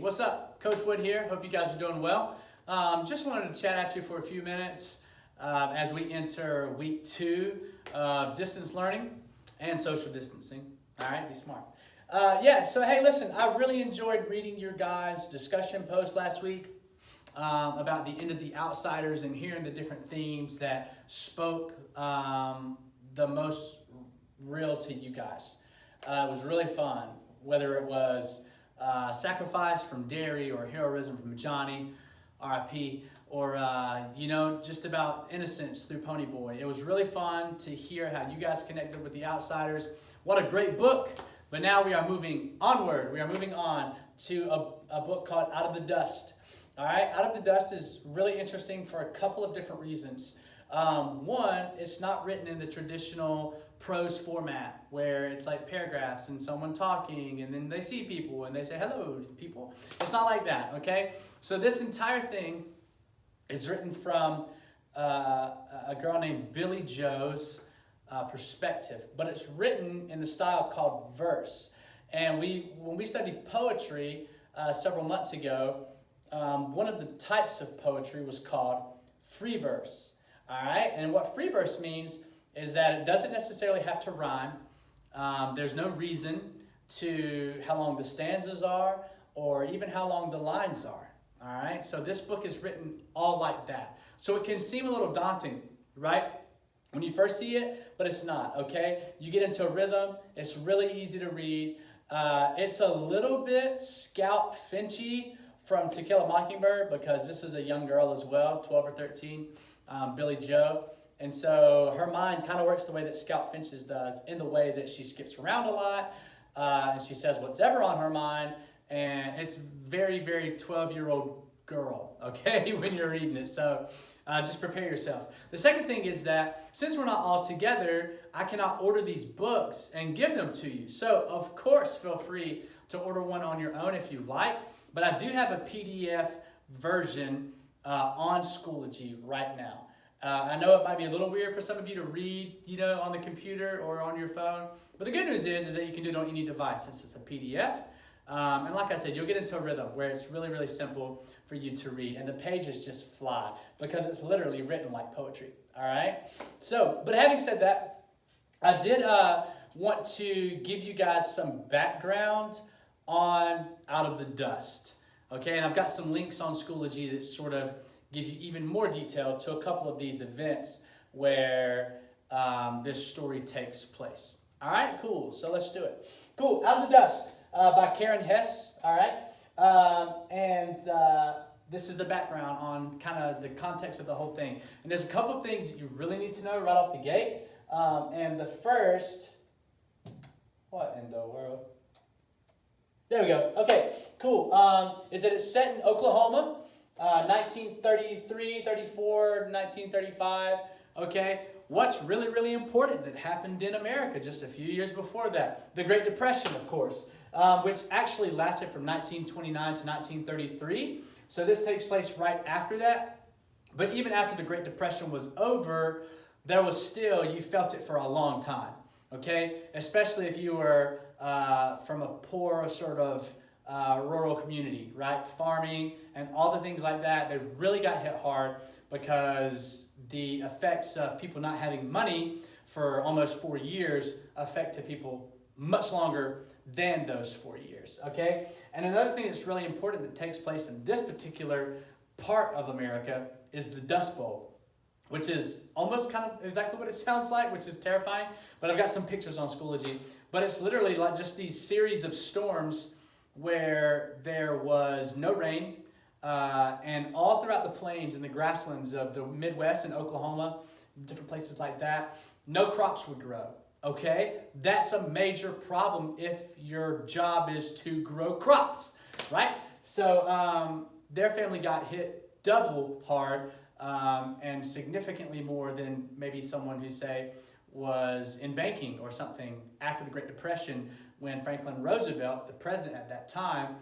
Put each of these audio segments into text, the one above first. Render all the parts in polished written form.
what's up? Coach Wood here. Hope you guys are doing well. Just wanted to chat at you for a few minutes as we enter week 2 of distance learning and social distancing. All right, be smart. So hey, listen, I really enjoyed reading your guys' discussion post last week about the end of The Outsiders and hearing the different themes that spoke the most real to you guys. It was really fun, whether it was sacrifice from Derry or heroism from Johnny, RIP, or just about innocence through Pony Boy. It was really fun to hear how you guys connected with The Outsiders. What a great book! But now we are moving onward. We are moving on to a book called Out of the Dust. All right, Out of the Dust is really interesting for a couple of different reasons. One, it's not written in the traditional prose format where it's like paragraphs and someone talking and then they see people and they say hello people. It's not like that, okay? So this entire thing is written from a girl named Billy Joe's perspective, but it's written in the style called verse. And when we studied poetry several months ago, one of the types of poetry was called free verse. All right, and what free verse means is that it doesn't necessarily have to rhyme. There's no reason to how long the stanzas are or even how long the lines are. All right, so this book is written all like that. So it can seem a little daunting, right? When you first see it, but it's not, okay? You get into a rhythm. It's really easy to read. It's a little bit Scout Finchy from To Kill a Mockingbird because this is a young girl as well, 12 or 13. Billy Joe. And so her mind kind of works the way that Scout Finch's does, in the way that she skips around a lot, and she says what's ever on her mind, and it's very, very 12-year-old girl, okay, when you're reading it. So just prepare yourself. The second thing is that since we're not all together, I cannot order these books and give them to you. So, of course, feel free to order one on your own if you like, but I do have a PDF version on Schoology right now. I know it might be a little weird for some of you to read, on the computer or on your phone. But the good news is that you can do it on any device since it's a PDF. And like I said, you'll get into a rhythm where it's really, really simple for you to read. And the pages just fly because it's literally written like poetry. All right? So, but having said that, I did want to give you guys some background on Out of the Dust. Okay, and I've got some links on Schoology that sort of give you even more detail to a couple of these events where this story takes place. All right, cool. So let's do it. Cool. Out of the Dust by Karen Hess. All right, and this is the background on kind of the context of the whole thing. And there's a couple of things that you really need to know right off the gate. And the first, what in the world? There we go. Okay, cool. Is that it's set in Oklahoma, 1933, 34, 1935. Okay, what's really, really important that happened in America just a few years before that? The Great Depression, of course, which actually lasted from 1929 to 1933. So this takes place right after that. But even after the Great Depression was over, there was still, you felt it for a long time. Okay, especially if you were from a poor sort of rural community, right? Farming and all the things like that, they really got hit hard because the effects of people not having money for almost 4 years affected people much longer than those 4 years, okay? And another thing that's really important that takes place in this particular part of America is the Dust Bowl, which is almost kind of exactly what it sounds like, which is terrifying. But I've got some pictures on Schoology. But it's literally like just these series of storms where there was no rain, and all throughout the plains and the grasslands of the Midwest and Oklahoma, different places like that, no crops would grow. Okay? That's a major problem if your job is to grow crops, right? So their family got hit double hard, and significantly more than maybe someone who, say, was in banking or something after the Great Depression when Franklin Roosevelt, the president at that time,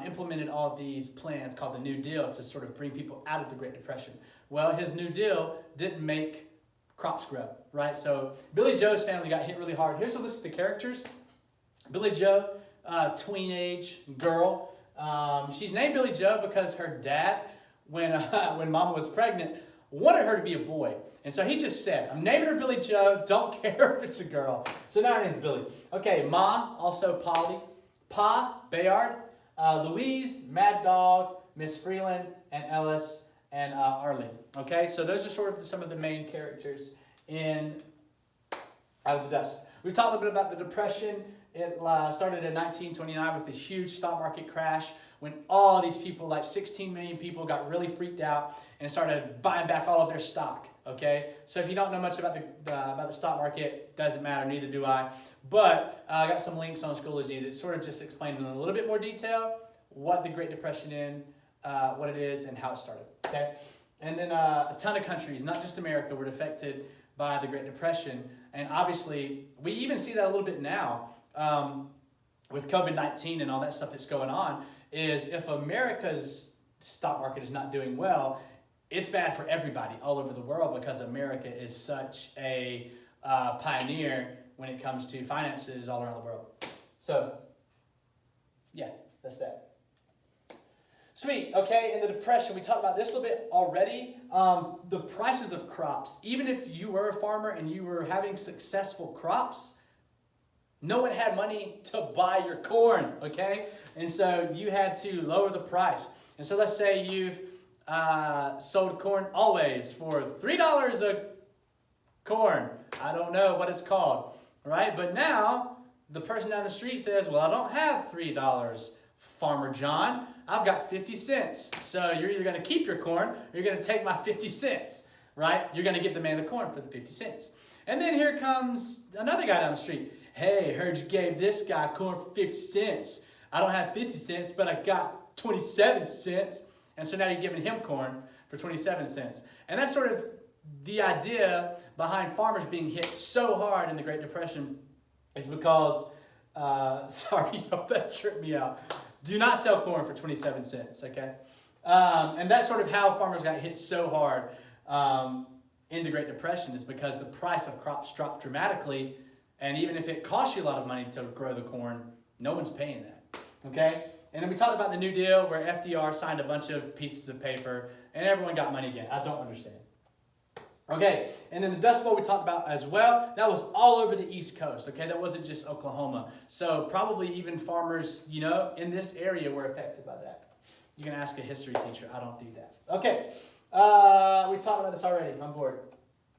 implemented all of these plans called the New Deal to sort of bring people out of the Great Depression. Well, his New Deal didn't make crops grow, right? So Billy Joe's family got hit really hard. Here's a list of the characters. Billy Joe, tween age girl, She's named Billy Joe because her dad, when Mama was pregnant, wanted her to be a boy. And so he just said, I'm naming her Billy Joe, don't care if it's a girl. So now her name's Billy. Okay, Ma, also Polly. Pa, Bayard. Louise, Mad Dog, Miss Freeland, and Ellis, and Arlene. Okay, so those are sort of some of the main characters in Out of the Dust. We've talked a little bit about the Depression. It started in 1929 with a huge stock market crash when all these people, like 16 million people, got really freaked out and started buying back all of their stock. Okay, so if you don't know much about the stock market, doesn't matter, neither do I. But I got some links on Schoology that sort of just explain in a little bit more detail what the Great Depression what it is and how it started. Okay, and then a ton of countries, not just America, were affected by the Great Depression, and obviously we even see that a little bit now with COVID-19 and all that stuff that's going on. Is if America's stock market is not doing well, it's bad for everybody all over the world because America is such a pioneer when it comes to finances all around the world. So, yeah, that's that. Sweet, okay, in the Depression, we talked about this a little bit already. The prices of crops, even if you were a farmer and you were having successful crops, no one had money to buy your corn, okay? And so you had to lower the price. And so let's say you've sold corn always for $3 a corn. I don't know what it's called, right? But now the person down the street says, well, I don't have $3, Farmer John. I've got 50 cents. So you're either going to keep your corn or you're going to take my 50 cents, right? You're going to give the man the corn for the 50 cents. And then here comes another guy down the street. Hey, heard you gave this guy corn for 50 cents. I don't have 50 cents, but I got 27 cents. And so now you're giving him corn for 27 cents. And that's sort of the idea behind farmers being hit so hard in the Great Depression is because, sorry, that tripped me out. Do not sell corn for 27 cents, okay? And that's sort of how farmers got hit so hard in the Great Depression is because the price of crops dropped dramatically. And even if it costs you a lot of money to grow the corn, no one's paying that, okay? And then we talked about the New Deal where FDR signed a bunch of pieces of paper and everyone got money again. I don't understand. Okay, and then the Dust Bowl we talked about as well. That was all over the East Coast, okay? That wasn't just Oklahoma. So probably even farmers, in this area were affected by that. You can ask a history teacher. I don't do that. Okay, we talked about this already. I'm bored.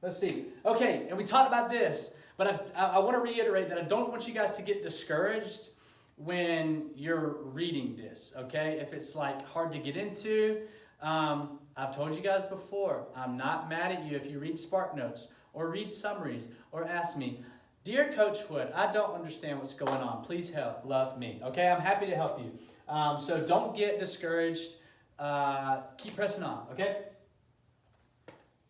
Let's see. Okay, and we talked about this. But I want to reiterate that I don't want you guys to get discouraged when you're reading this, okay? If it's like hard to get into, I've told you guys before, I'm not mad at you if you read Spark Notes or read summaries or ask me, Dear Coach Wood, I don't understand what's going on. Please help, love me, okay? I'm happy to help you. So don't get discouraged. Keep pressing on, okay?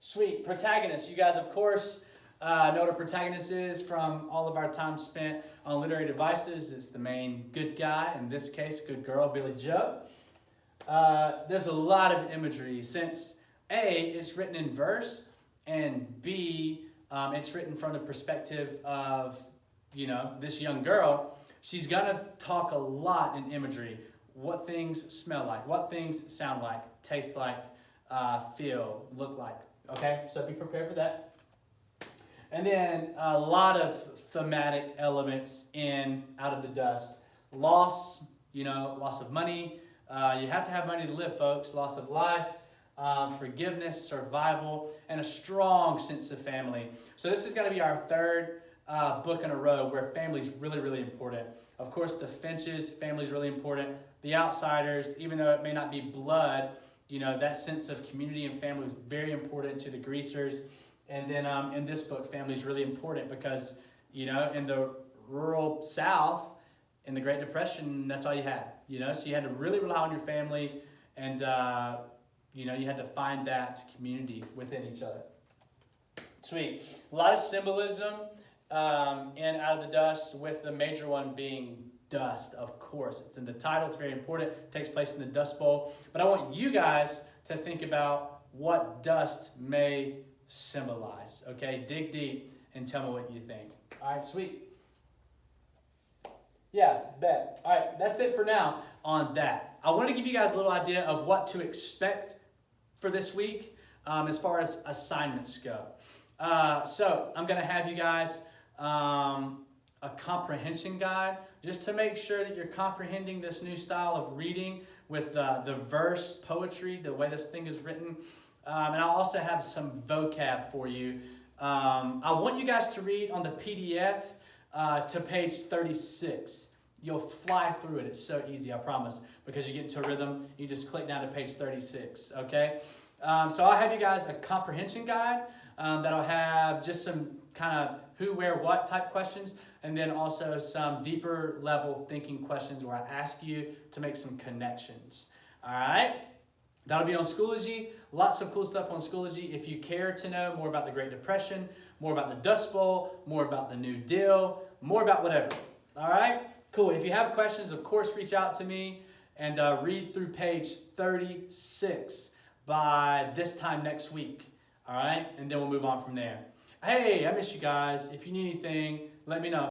Sweet. Protagonist. You guys, of course, know what a protagonist is from all of our time spent on literary devices. It's the main good guy, in this case, good girl, Billy Joe. There's a lot of imagery since A, it's written in verse, and B, it's written from the perspective of, this young girl. She's going to talk a lot in imagery. What things smell like, what things sound like, taste like, feel, look like. Okay, so be prepared for that. And then a lot of thematic elements in Out of the Dust. Loss, loss of money. You have to have money to live, folks. Loss of life, forgiveness, survival, and a strong sense of family. So this is going to be our third book in a row where family is really, really important. Of course, the Finches, family is really important. The Outsiders, even though it may not be blood, that sense of community and family was very important to the Greasers. And then in this book, family is really important because, in the rural South, in the Great Depression, that's all you had. So you had to really rely on your family and, you had to find that community within each other. Sweet. A lot of symbolism in Out of the Dust, with the major one being dust, of course. It's in the title. It's very important. It takes place in the Dust Bowl. But I want you guys to think about what dust may symbolize, okay? Dig deep and tell me what you think. All right, sweet. Yeah, bet. All right, that's it for now on that. I want to give you guys a little idea of what to expect for this week as far as assignments go. So I'm going to have you guys a comprehension guide just to make sure that you're comprehending this new style of reading with the verse poetry, the way this thing is written. And I'll also have some vocab for you. I want you guys to read on the PDF to page 36. You'll fly through it. It's so easy, I promise, because you get into a rhythm. You just click down to page 36, okay? So I'll have you guys a comprehension guide that'll have just some kind of who, where, what type questions, and then also some deeper level thinking questions where I ask you to make some connections. All right? That'll be on Schoology. Lots of cool stuff on Schoology. If you care to know more about the Great Depression, more about the Dust Bowl, more about the New Deal, more about whatever. All right? Cool. If you have questions, of course, reach out to me and read through page 36 by this time next week. All right? And then we'll move on from there. Hey, I miss you guys. If you need anything, let me know.